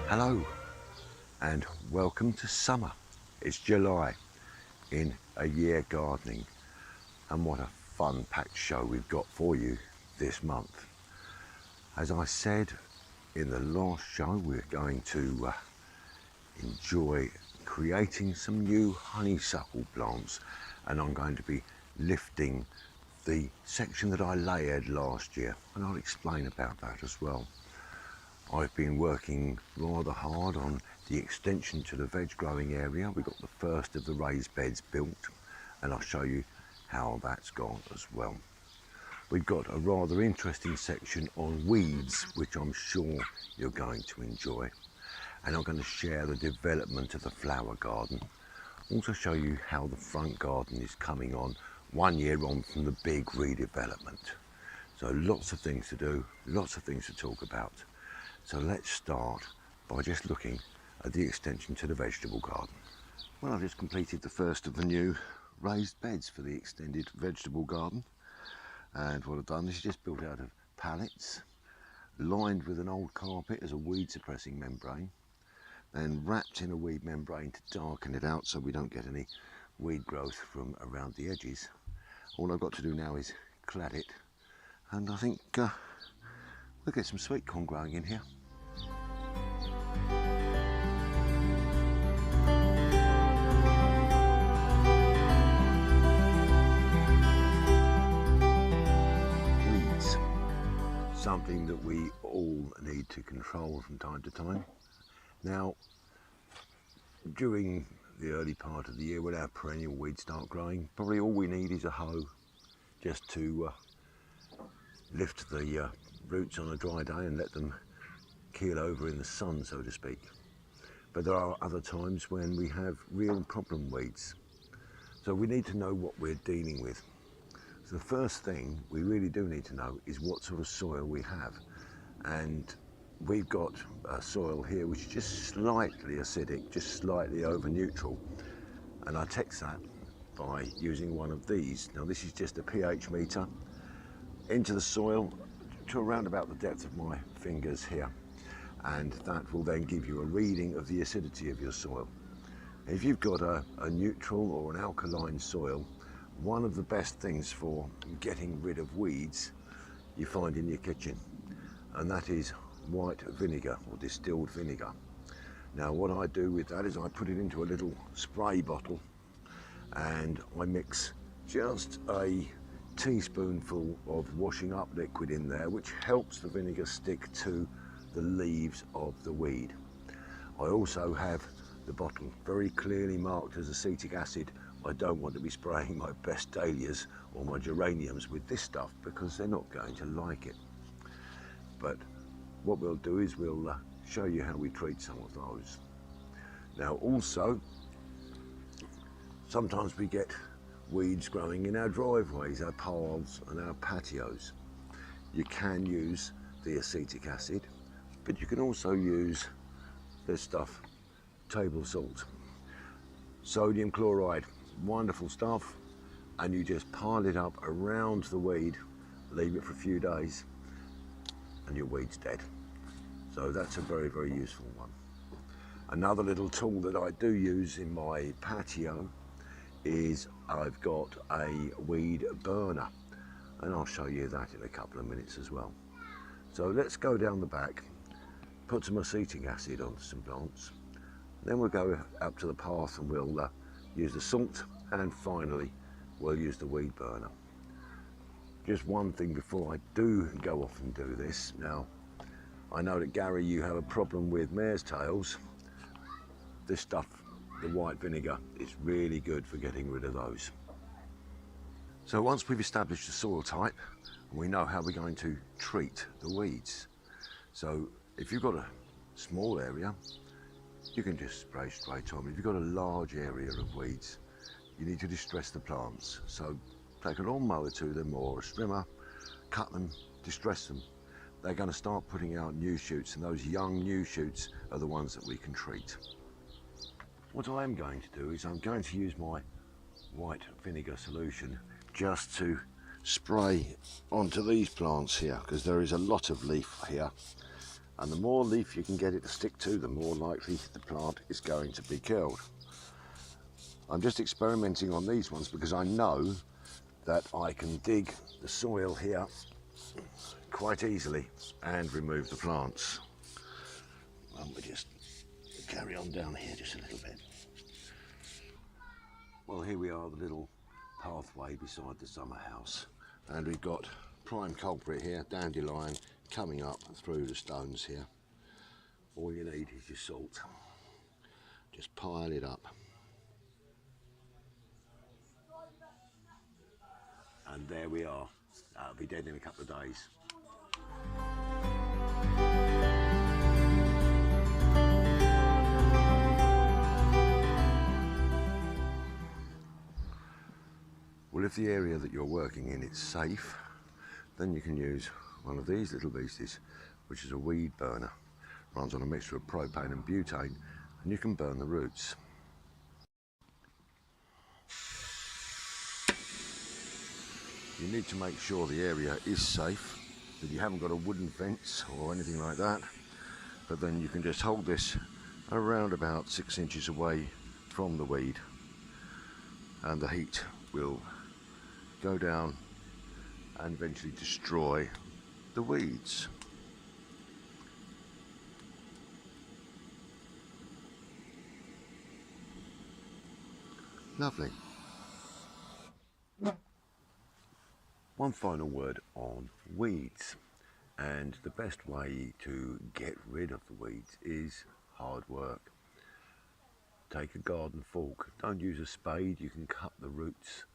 Hello and welcome to summer. It's July in a year gardening, and what a fun packed show we've got for you this month. As I said in the last show, we're going to enjoy creating some new honeysuckle plants, and I'm going to be lifting the section that I layered last year, and I'll explain about that as well. I've been working rather hard on the extension to the veg growing area. We got the first of the raised beds built, and I'll show you how that's gone as well. We've got a rather interesting section on weeds, which I'm sure you're going to enjoy. And I'm going to share the development of the flower garden. Also show you how the front garden is coming on 1 year on from the big redevelopment. So lots of things to do, lots of things to talk about. So let's start by just looking at the extension to the vegetable garden. Well, I've just completed the first of the new raised beds for the extended vegetable garden. And what I've done is just built out of pallets, lined with an old carpet as a weed suppressing membrane, then wrapped in a weed membrane to darken it out so we don't get any weed growth from around the edges. All I've got to do now is clad it, and I think we'll get some sweet corn growing in here. Weeds, something that we all need to control from time to time. Now, during the early part of the year when our perennial weeds start growing, probably all we need is a hoe just to lift the roots on a dry day and let them keel over in the sun, so to speak. But there are other times when we have real problem weeds. So we need to know what we're dealing with. So the first thing we really do need to know is what sort of soil we have. And we've got a soil here which is just slightly acidic, just slightly over neutral. And I test that by using one of these. Now this is just a pH meter into the soil to around about the depth of my fingers here, and that will then give you a reading of the acidity of your soil. If you've got a neutral or an alkaline soil, one of the best things for getting rid of weeds you find in your kitchen, and that is white vinegar or distilled vinegar. Now what I do with that is I put it into a little spray bottle and I mix just a teaspoonful of washing up liquid in there, which helps the vinegar stick to the leaves of the weed. I also have the bottle very clearly marked as acetic acid. I don't want to be spraying my best dahlias or my geraniums with this stuff because they're not going to like it. But what we'll do is we'll show you how we treat some of those. Now also, sometimes we get weeds growing in our driveways, our paths and our patios. You can use the acetic acid, but you can also use this stuff, table salt. Sodium chloride, wonderful stuff, and you just pile it up around the weed, leave it for a few days, and your weed's dead. So that's a very, very useful one. Another little tool that I do use in my patio is I've got a weed burner, and I'll show you that in a couple of minutes as well. So let's go down the back, put some acetic acid onto some plants, then we'll go up to the path and we'll use the salt, and finally we'll use the weed burner. Just one thing before I do go off and do this. Now I know that Gary, you have a problem with mare's tails. This stuff, the white vinegar, is really good for getting rid of those. So once we've established the soil type, we know how we're going to treat the weeds. So if you've got a small area, you can just spray straight on. If you've got a large area of weeds, you need to distress the plants. So take a lawnmower to them or a strimmer, cut them, distress them. They're going to start putting out new shoots, and those young new shoots are the ones that we can treat. What I am going to do is I'm going to use my white vinegar solution just to spray onto these plants here, because there is a lot of leaf here And the more leaf you can get it to stick to, the more likely the plant is going to be killed. I'm just experimenting on these ones because I know that I can dig the soil here quite easily and remove the plants. And we just carry on down here just a little bit. Well, here we are, the little pathway beside the summer house, and we've got prime culprit here, dandelion, coming up through the stones here. All you need is your salt. Just pile it up. And there we are. That'll be dead in a couple of days. Well, if the area that you're working in is safe, then you can use one of these little beasties, which is a weed burner. Runs on a mixture of propane and butane, and you can burn the roots. You need to make sure the area is safe, that you haven't got a wooden fence or anything like that, but then you can just hold this around about 6 inches away from the weed, and the heat will go down and eventually destroy the weeds. Lovely. One final word on weeds, and the best way to get rid of the weeds is hard work. Take a garden fork, don't use a spade, you can cut the roots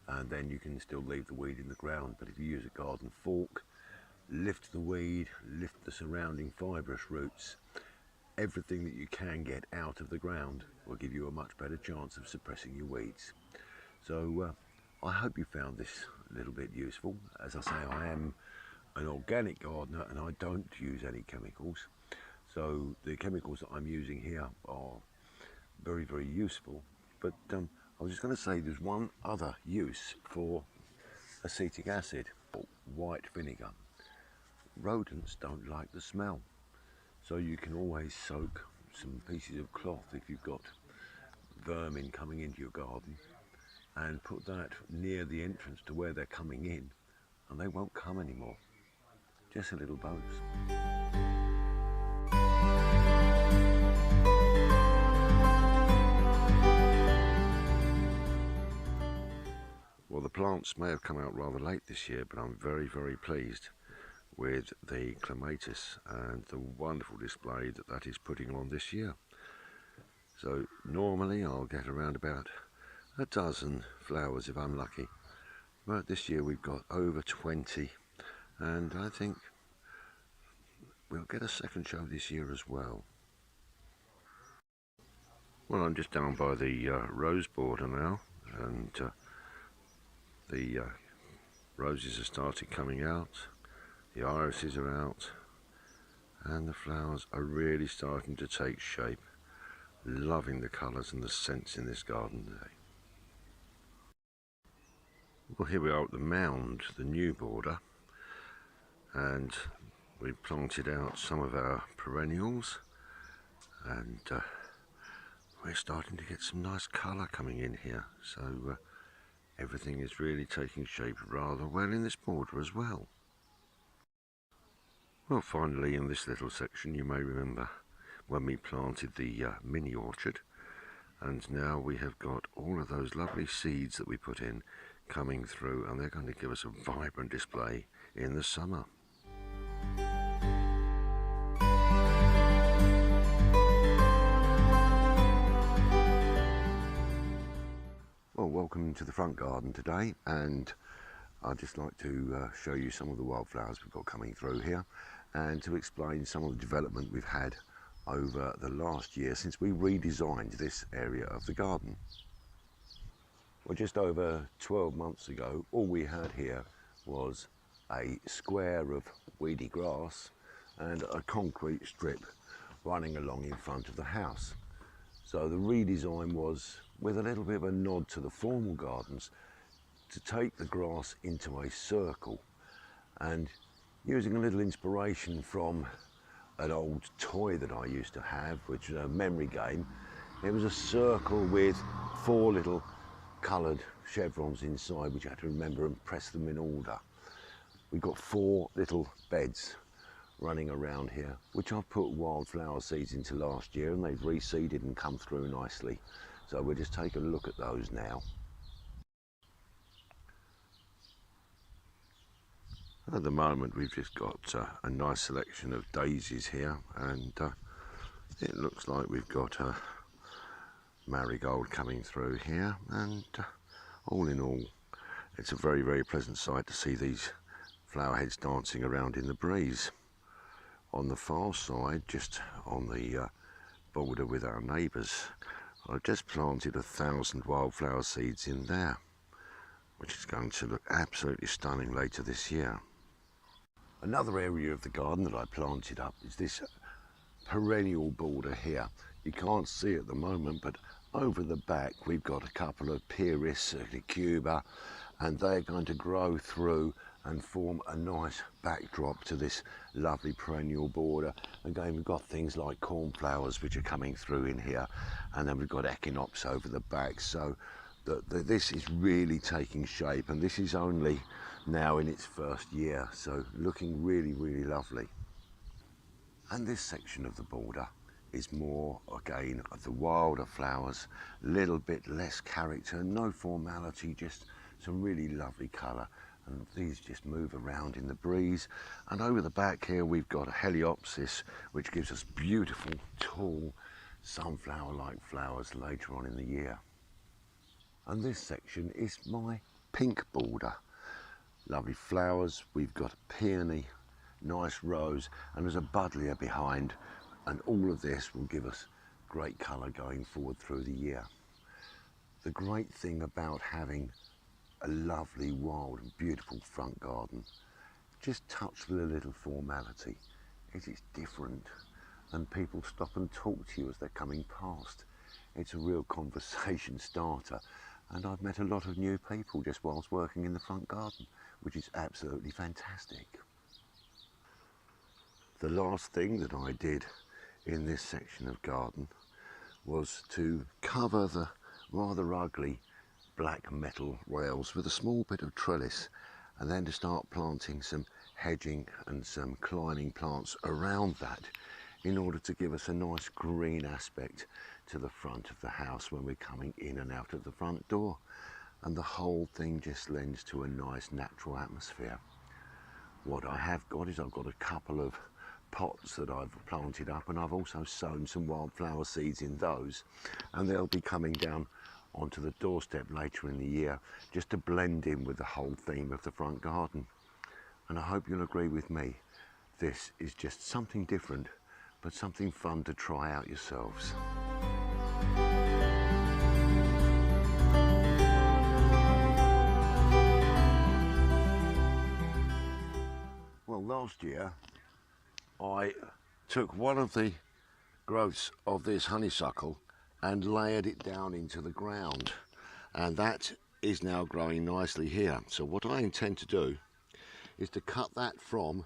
and then you can still leave the weed in the ground, but if you use a garden fork, lift the weed, lift the surrounding fibrous roots, everything that you can get out of the ground will give you a much better chance of suppressing your weeds. So I hope you found this a little bit useful. As I say, I am an organic gardener and I don't use any chemicals, so the chemicals that I'm using here are very, very useful. But I was just going to say there's one other use for acetic acid, or white vinegar. Rodents don't like the smell, so you can always soak some pieces of cloth if you've got vermin coming into your garden, and put that near the entrance to where they're coming in, and they won't come anymore. Just a little bonus. Well, the plants may have come out rather late this year, but I'm very, very pleased with the clematis and the wonderful display that that is putting on this year. So normally I'll get around about a dozen flowers if I'm lucky, but this year we've got over 20, and I think we'll get a second show this year as well. Well, I'm just down by the rose border now, and the roses have started coming out, the irises are out, and the flowers are really starting to take shape. Loving the colours and the scents in this garden today. Well, here we are at the mound, the new border, and we've planted out some of our perennials, and we're starting to get some nice colour coming in here, so everything is really taking shape rather well in this border as well. Well, finally in this little section, you may remember when we planted the mini orchard, and now we have got all of those lovely seeds that we put in coming through, and they're going to give us a vibrant display in the summer. Well, welcome to the front garden today, and I'd just like to show you some of the wildflowers we've got coming through here, and to explain some of the development we've had over the last year since we redesigned this area of the garden. Well, just over 12 months ago, all we had here was a square of weedy grass and a concrete strip running along in front of the house. So the redesign was, with a little bit of a nod to the formal gardens, to take the grass into a circle, and using a little inspiration from an old toy that I used to have, which was a memory game. It was a circle with 4 little coloured chevrons inside, which you had to remember and press them in order. We've got 4 little beds running around here, which I've put wildflower seeds into last year, and they've reseeded and come through nicely. So we'll just take a look at those now. At the moment we've just got a nice selection of daisies here, and it looks like we've got a marigold coming through here, and all in all it's a very, very pleasant sight to see these flower heads dancing around in the breeze. On the far side, just on the border with our neighbours, I've just planted 1,000 wildflower seeds in there, which is going to look absolutely stunning later this year. Another area of the garden that I planted up is this perennial border here. You can't see at the moment, but over the back we've got a couple of Pyrrhus, Cuba, and they're going to grow through and form a nice backdrop to this lovely perennial border. Again, we've got things like cornflowers which are coming through in here, and then we've got echinopsis over the back. So this is really taking shape, and this is only now in its first year, so looking really, really lovely. And this section of the border is more, again, of the wilder flowers, a little bit less character, no formality, just some really lovely colour, and these just move around in the breeze. And over the back here we've got a heliopsis, which gives us beautiful, tall, sunflower-like flowers later on in the year. And this section is my pink border. Lovely flowers, we've got a peony, nice rose, and there's a buddleia behind, and all of this will give us great colour going forward through the year. The great thing about having a lovely, wild and beautiful front garden, just touched with a little formality, is it's different, and people stop and talk to you as they're coming past. It's a real conversation starter, and I've met a lot of new people just whilst working in the front garden, which is absolutely fantastic. The last thing that I did in this section of garden was to cover the rather ugly black metal rails with a small bit of trellis, and then to start planting some hedging and some climbing plants around that in order to give us a nice green aspect to the front of the house when we're coming in and out of the front door, and the whole thing just lends to a nice natural atmosphere. What I have got is I've got a couple of pots that I've planted up, and I've also sown some wildflower seeds in those, and they'll be coming down onto the doorstep later in the year just to blend in with the whole theme of the front garden. And I hope you'll agree with me, this is just something different, but something fun to try out yourselves. Well, last year I took one of the growths of this honeysuckle and layered it down into the ground, and that is now growing nicely here. So what I intend to do is to cut that from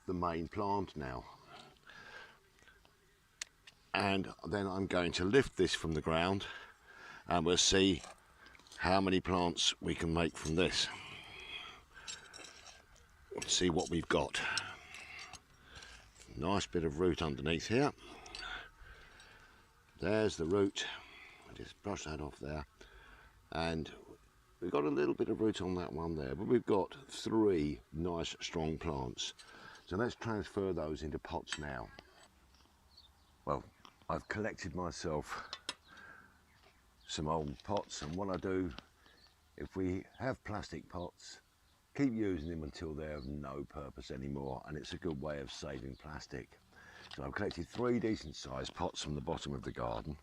the main plant now, and then I'm going to lift this from the ground, and we'll see how many plants we can make from this. Let's see what we've got. Nice bit of root underneath here. There's the root. Just brush that off there, and we've got a little bit of root on that one there, but we've got 3 nice strong plants. So let's transfer those into pots now. Well, I've collected myself some old pots, and what I do, if we have plastic pots, keep using them until they're of no purpose anymore, and it's a good way of saving plastic. So I've collected 3 decent sized pots from the bottom of the garden,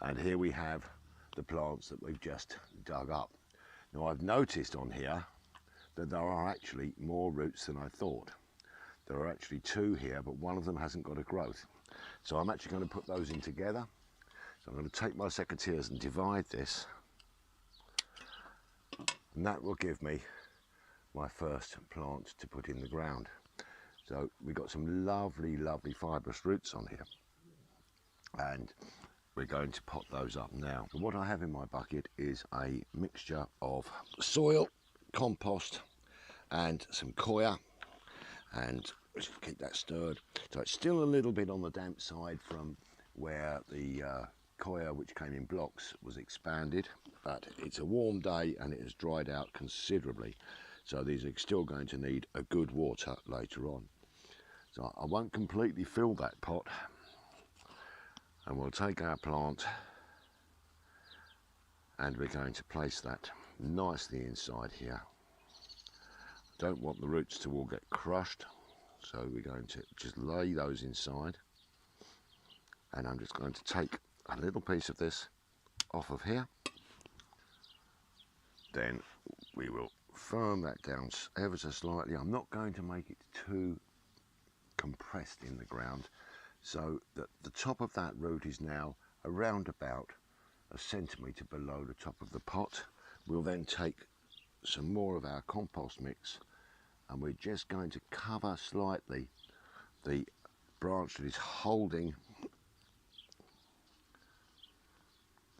and here we have the plants that we've just dug up. Now I've noticed on here that there are actually more roots than I thought. There are actually 2 here, but one of them hasn't got a growth. So I'm actually going to put those in together. So I'm going to take my secateurs and divide this, and that will give me my first plant to put in the ground. So we've got some lovely, lovely fibrous roots on here, and we're going to pot those up now. But what I have in my bucket is a mixture of soil, compost and some coir, and just keep that stirred. So it's still a little bit on the damp side from where the coir, which came in blocks, was expanded, but it's a warm day and it has dried out considerably. So these are still going to need a good water later on. So I won't completely fill that pot, and we'll take our plant and we're going to place that nicely inside here. Don't want the roots to all get crushed, so we're going to just lay those inside, and I'm just going to take a little piece of this off of here. Then we will firm that down ever so slightly. I'm not going to make it too compressed in the ground, so that the top of that root is now around about a centimetre below the top of the pot. We'll then take some more of our compost mix, and we're just going to cover slightly the branch that is holding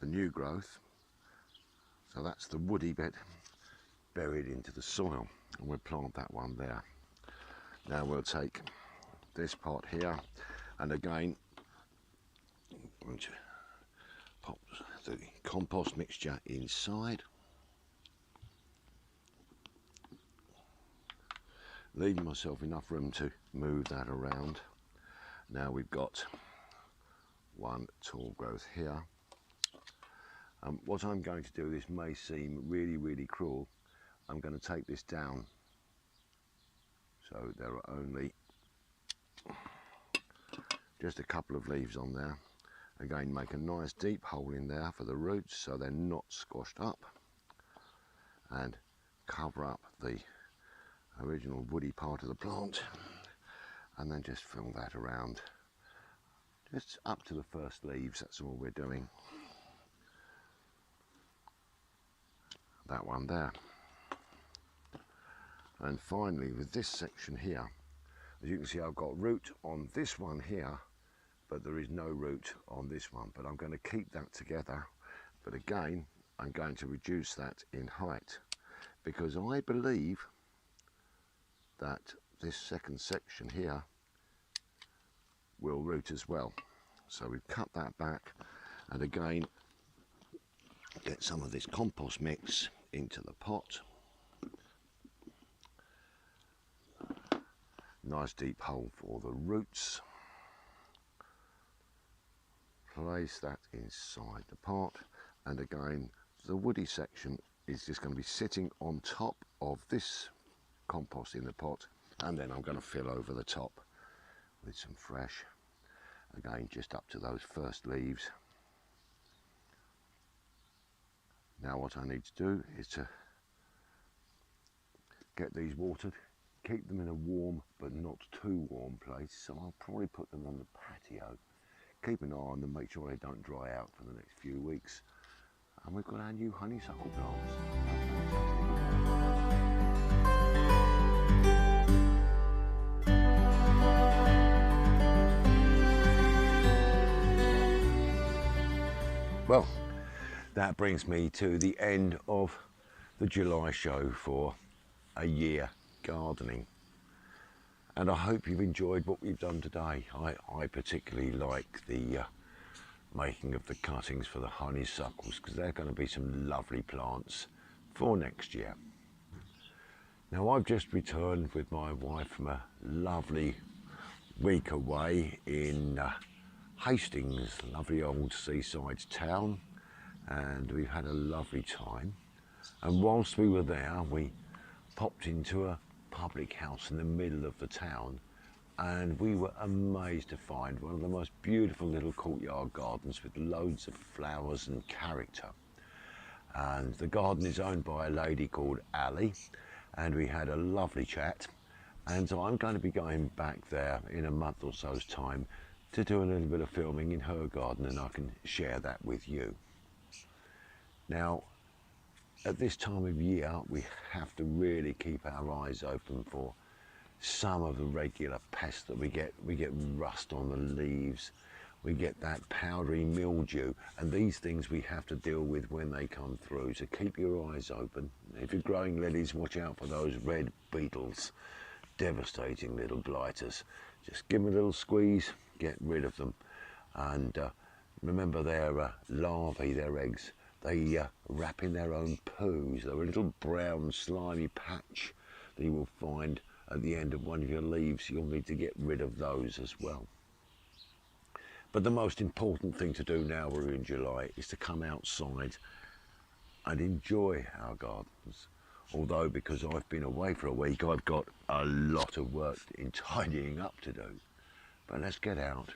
the new growth. So that's the woody bit buried into the soil, and we'll plant that one there. Now we'll take this pot here, and again I'm going to pop the compost mixture inside, leaving myself enough room to move that around. Now we've got one tall growth here. What I'm going to do, this may seem really, really cruel, I'm going to take this down so there are only just a couple of leaves on there. Again, make a nice deep hole in there for the roots so they're not squashed up, and cover up the original woody part of the plant, and then just fill that around just up to the first leaves. That's all we're doing. That one there. And finally, with this section here, as you can see, I've got root on this one here, but there is no root on this one, but I'm going to keep that together. But again, I'm going to reduce that in height, because I believe that this second section here will root as well. So we've cut that back, and again get some of this compost mix into the pot. Nice deep hole for the roots. Place that inside the pot, and again the woody section is just going to be sitting on top of this compost in the pot, and then I'm going to fill over the top with some fresh, again just up to those first leaves. Now what I need to do is to get these watered, keep them in a warm but not too warm place, so I'll probably put them on the patio. Keep an eye on them, make sure they don't dry out for the next few weeks. And we've got our new honeysuckle plants. Well, that brings me to the end of the July show for a year gardening. And I hope you've enjoyed what we've done today. I particularly like the making of the cuttings for the honeysuckles, because they're going to be some lovely plants for next year. Now, I've just returned with my wife from a lovely week away in Hastings, lovely old seaside town, and we've had a lovely time. And whilst we were there, we popped into a public house in the middle of the town, and we were amazed to find one of the most beautiful little courtyard gardens with loads of flowers and character. And the garden is owned by a lady called Ali, and we had a lovely chat. And so I'm going to be going back there in a month or so's time to do a little bit of filming in her garden, and I can share that with you. Now, at this time of year, we have to really keep our eyes open for some of the regular pests that we get rust on the leaves, we get that powdery mildew, and these things we have to deal with when they come through. So keep your eyes open. If you're growing lilies, watch out for those red beetles, devastating little blighters. Just give them a little squeeze, get rid of them. And remember their larvae, their eggs, they wrap in their own poos. They're a little brown slimy patch that you will find at the end of one of your leaves. You'll need to get rid of those as well. But the most important thing to do now we're in July is to come outside and enjoy our gardens. Although, because I've been away for a week, I've got a lot of work in tidying up to do. But let's get out,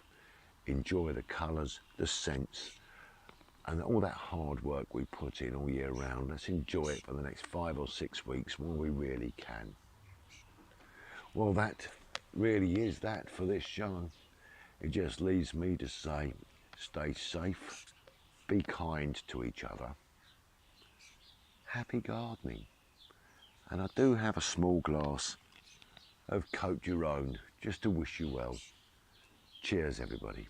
enjoy the colours, the scents, and all that hard work we put in all year round. Let's enjoy it for the next 5 or 6 weeks when we really can. Well, that really is that for this show. It just leaves me to say, stay safe, be kind to each other, happy gardening. And I do have a small glass of Cote du Rhone just to wish you well. Cheers, everybody.